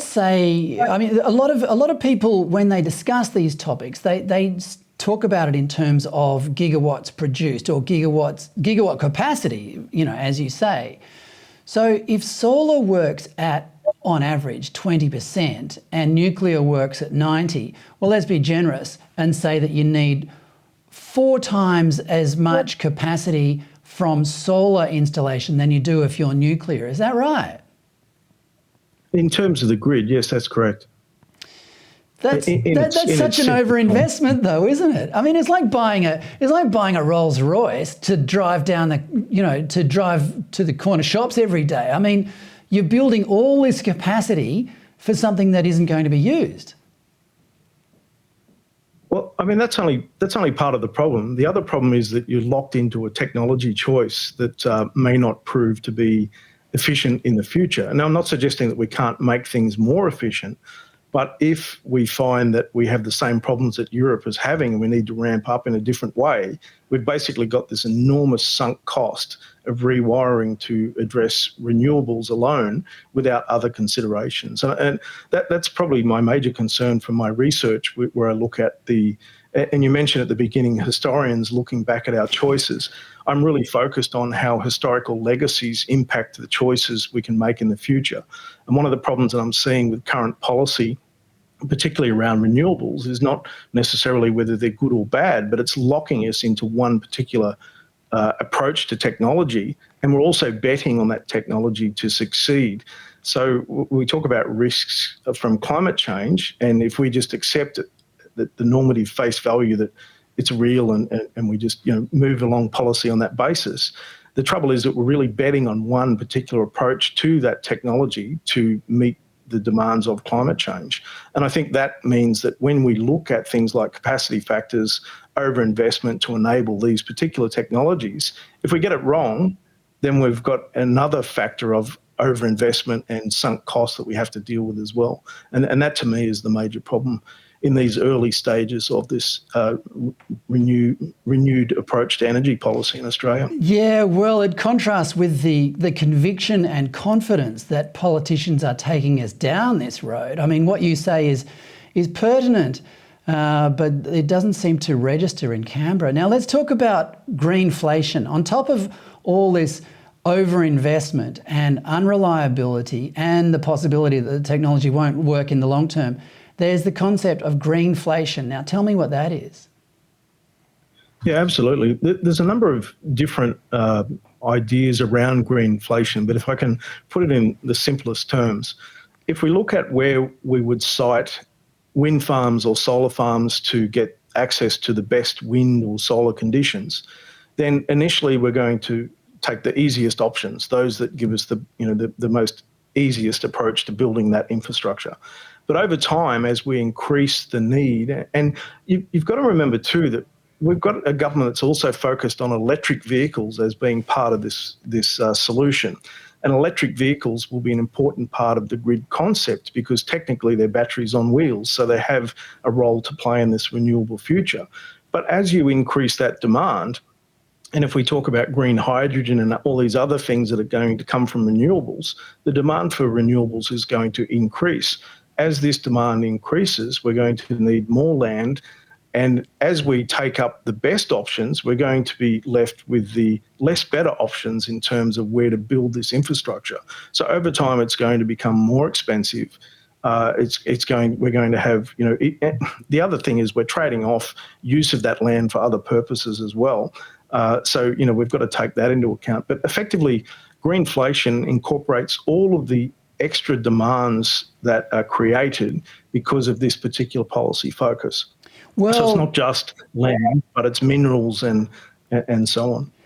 let's say, I mean, a lot of people, when they discuss these topics, they talk about it in terms of gigawatts produced or gigawatt capacity, you know, as you say. So if solar works at, on average, 20% and nuclear works at 90%, well, let's be generous and say that you need 4 times as much capacity from solar installation than you do if you're nuclear. Is that right? In terms of the grid, yes, that's correct. That's such an overinvestment, though, isn't it? I mean, it's like buying a Rolls Royce to drive down the, you know, to drive to the corner shops every day. I mean, you're building all this capacity for something that isn't going to be used. Well, I mean, that's only part of the problem. The other problem is that you're locked into a technology choice that may not prove to be efficient in the future. Now, I'm not suggesting that we can't make things more efficient, but if we find that we have the same problems that Europe is having and we need to ramp up in a different way, we've basically got this enormous sunk cost of rewiring to address renewables alone without other considerations. And that's probably my major concern from my research, where I look at and you mentioned at the beginning, historians looking back at our choices. I'm really focused on how historical legacies impact the choices we can make in the future. And one of the problems that I'm seeing with current policy, particularly around renewables, is not necessarily whether they're good or bad, but it's locking us into one particular approach to technology, and we're also betting on that technology to succeed. So we talk about risks from climate change, and if we just accept it, that the normative face value that it's real and we just, you know, move along policy on that basis, the trouble is that we're really betting on one particular approach to that technology to meet the demands of climate change. And I think that means that when we look at things like capacity factors, overinvestment to enable these particular technologies, if we get it wrong, then we've got another factor of overinvestment and sunk costs that we have to deal with as well. And that to me is the major problem in these early stages of this renewed approach to energy policy in Australia. Yeah, well, it contrasts with the conviction and confidence that politicians are taking us down this road. I mean, what you say is pertinent, but it doesn't seem to register in Canberra. Now, let's talk about greenflation. On top of all this overinvestment and unreliability and the possibility that the technology won't work in the long term, there's the concept of greenflation. Now, tell me what that is. Yeah, absolutely. There's a number of different ideas around greenflation, but if I can put it in the simplest terms, if we look at where we would site wind farms or solar farms to get access to the best wind or solar conditions, then initially we're going to take the easiest options, those that give us the most easiest approach to building that infrastructure. But over time, as we increase the need, and you've got to remember too that we've got a government that's also focused on electric vehicles as being part of this solution. And electric vehicles will be an important part of the grid concept because technically they're batteries on wheels, so they have a role to play in this renewable future. But as you increase that demand, and if we talk about green hydrogen and all these other things that are going to come from renewables, the demand for renewables is going to increase. As this demand increases, we're going to need more land. And as we take up the best options, we're going to be left with the less better options in terms of where to build this infrastructure. So over time, it's going to become more expensive. We're going to have, the other thing is we're trading off use of that land for other purposes as well. So we've got to take that into account. But effectively, greenflation incorporates all of the extra demands that are created because of this particular policy focus. Well, so it's not just land, but it's minerals and so on.